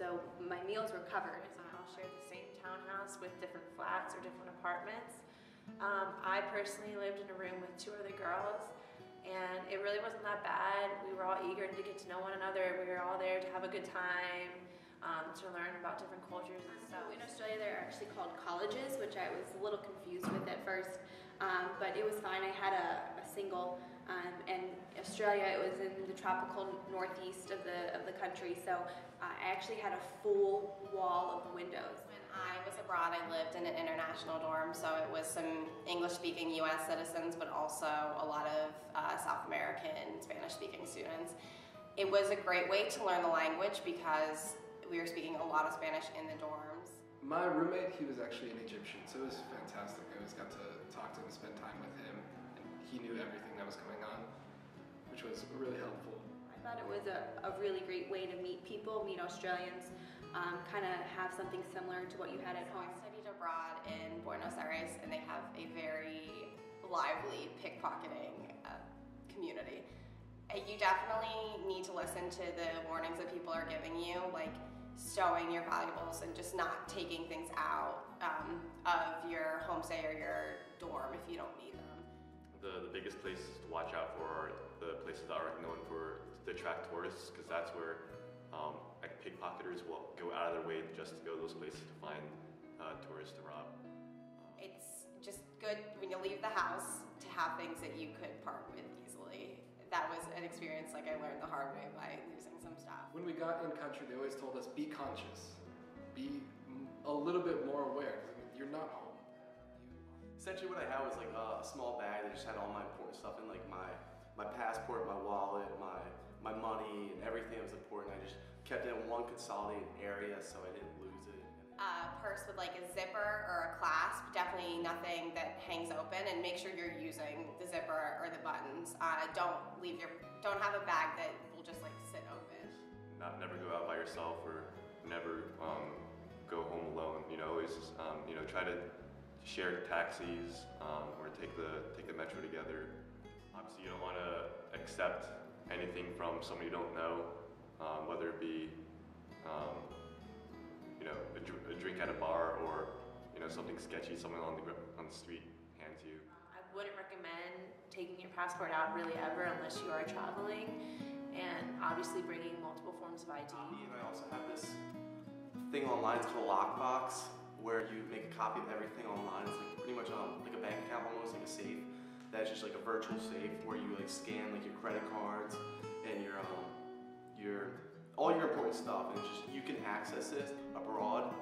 so my meals were covered. So I'll share the same townhouse with different flats or different apartments. I personally lived in a room with 2 other girls, and it really wasn't that bad. We were all eager to get to know one another. We were all there to have a good time, to learn about different cultures and stuff. In Australia, they're actually called colleges, which I was a little confused with at first, but it was fine. I had a single, and Australia, it was in the tropical northeast of the country, so I actually had a full wall of windows. When I was abroad, I lived in an international dorm, so it was some English-speaking U.S. citizens, but also a lot of South American, Spanish-speaking students. It was a great way to learn the language because we were speaking a lot of Spanish in the dorms. My roommate, he was actually an Egyptian, so it was fantastic. I always got to talk to him, spend time with him, and he knew everything that was going on, which was really helpful. I thought it was a really great way to meet people, meet Australians, kind of have something similar to what you had at home. I studied abroad in Buenos Aires, and they have a very lively pickpocketing community. You definitely need to listen to the warnings that people are giving you, like stowing your valuables and just not taking things out of your homestay or your dorm if you don't need them. The biggest places to watch out for are the places that are known for to attract tourists, because that's where like pickpocketers will go out of their way just to go to those places to find tourists to rob. It's just good when you leave the house to have things that you could part with easily. That was an experience like I learned the hard way by losing some stuff. When we got in country, they always told us, be conscious, be a little bit more aware, because I mean, you're not home. Essentially what I had was like a small bag that just had all my important stuff in, like my passport, my wallet, my money, and everything that was important. I just kept it in one consolidated area so I didn't lose it. Purse with like a zipper or a clasp, definitely nothing that hangs open, and make sure you're using the zipper or the buttons. Don't have a bag that will just like sit open. Never go out by yourself, or never go home alone. You know, always try to share taxis or take the metro together. Obviously, you don't want to accept anything from someone you don't know, whether it be a drink at a bar, or something sketchy someone on the street hands you. I wouldn't recommend taking your passport out really ever unless you are traveling, and obviously bringing multiple forms of ID. And I also have this thing online, it's called a lockbox, where you make a copy of everything online. It's like pretty much like a bank account, almost like a safe. That's just like a virtual safe where you like scan like your credit cards and all your important stuff, and it's just, you can access it abroad